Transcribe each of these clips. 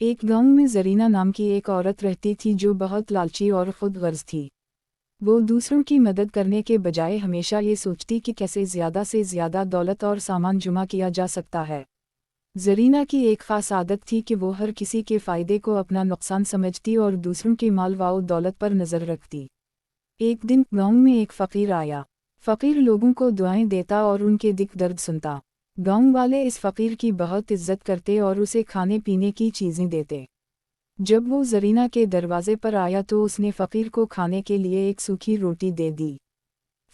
ایک گاؤں میں زرینہ نام کی ایک عورت رہتی تھی جو بہت لالچی اور خود غرض تھی۔ وہ دوسروں کی مدد کرنے کے بجائے ہمیشہ یہ سوچتی کہ کیسے زیادہ سے زیادہ دولت اور سامان جمع کیا جا سکتا ہے۔ زرینہ کی ایک خاص عادت تھی کہ وہ ہر کسی کے فائدے کو اپنا نقصان سمجھتی اور دوسروں کے مال و دولت پر نظر رکھتی۔ ایک دن گاؤں میں ایک فقیر آیا۔ فقیر لوگوں کو دعائیں دیتا اور ان کے دکھ درد سنتا۔ گاؤں والے اس فقیر کی بہت عزت کرتے اور اسے کھانے پینے کی چیزیں دیتے۔ جب وہ زرینہ کے دروازے پر آیا تو اس نے فقیر کو کھانے کے لیے ایک سوکھی روٹی دے دی۔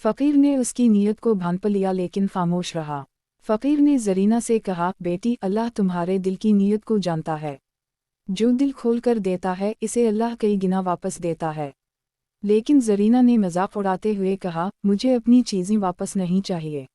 فقیر نے اس کی نیت کو بھانپ لیا لیکن خاموش رہا۔ فقیر نے زرینہ سے کہا، بیٹی، اللہ تمہارے دل کی نیت کو جانتا ہے۔ جو دل کھول کر دیتا ہے اسے اللہ کئی گنا واپس دیتا ہے۔ لیکن زرینہ نے مذاق اڑاتے ہوئے کہا، مجھے اپنی چیزیں واپس نہیں چاہیے۔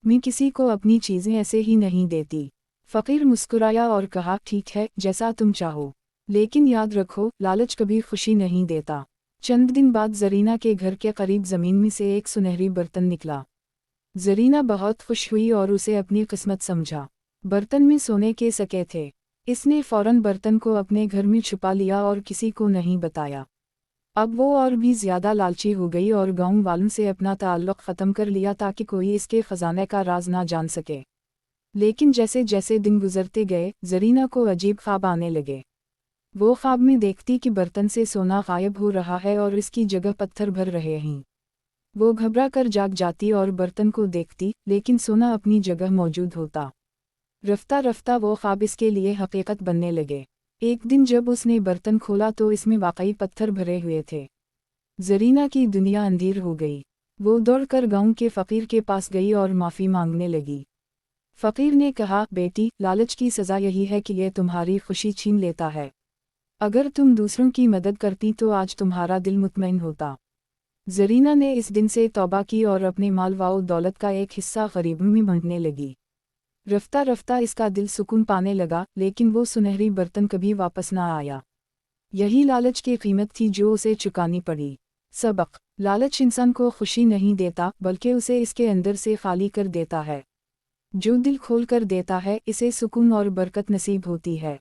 میں کسی کو اپنی چیزیں ایسے ہی نہیں دیتی۔ فقیر مسکرایا اور کہا، ٹھیک ہے، جیسا تم چاہو، لیکن یاد رکھو، لالچ کبھی خوشی نہیں دیتا۔ چند دن بعد زرینہ کے گھر کے قریب زمین میں سے ایک سنہری برتن نکلا۔ زرینہ بہت خوش ہوئی اور اسے اپنی قسمت سمجھا۔ برتن میں سونے کے سکے تھے۔ اس نے فوراً برتن کو اپنے گھر میں چھپا لیا اور کسی کو نہیں بتایا۔ اب وہ اور بھی زیادہ لالچی ہو گئی اور گاؤں والوں سے اپنا تعلق ختم کر لیا تاکہ کوئی اس کے خزانے کا راز نہ جان سکے۔ لیکن جیسے جیسے دن گزرتے گئے، زرینہ کو عجیب خواب آنے لگے۔ وہ خواب میں دیکھتی کہ برتن سے سونا غائب ہو رہا ہے اور اس کی جگہ پتھر بھر رہے ہیں۔ وہ گھبرا کر جاگ جاتی اور برتن کو دیکھتی، لیکن سونا اپنی جگہ موجود ہوتا۔ رفتہ رفتہ وہ خواب اس کے لیے حقیقت بننے لگے۔ ایک دن جب اس نے برتن کھولا تو اس میں واقعی پتھر بھرے ہوئے تھے۔ زرینہ کی دنیا اندھیر ہو گئی۔ وہ دوڑ کر گاؤں کے فقیر کے پاس گئی اور معافی مانگنے لگی۔ فقیر نے کہا، بیٹی، لالچ کی سزا یہی ہے کہ یہ تمہاری خوشی چھین لیتا ہے۔ اگر تم دوسروں کی مدد کرتی تو آج تمہارا دل مطمئن ہوتا۔ زرینہ نے اس دن سے توبہ کی اور اپنے مال و دولت کا ایک حصہ غریبوں میں بانٹنے لگی۔ رفتہ رفتہ اس کا دل سکون پانے لگا، لیکن وہ سنہری برتن کبھی واپس نہ آیا۔ یہی لالچ کی قیمت تھی جو اسے چکانی پڑی۔ سبق: لالچ انسان کو خوشی نہیں دیتا بلکہ اسے اس کے اندر سے خالی کر دیتا ہے۔ جو دل کھول کر دیتا ہے اسے سکون اور برکت نصیب ہوتی ہے۔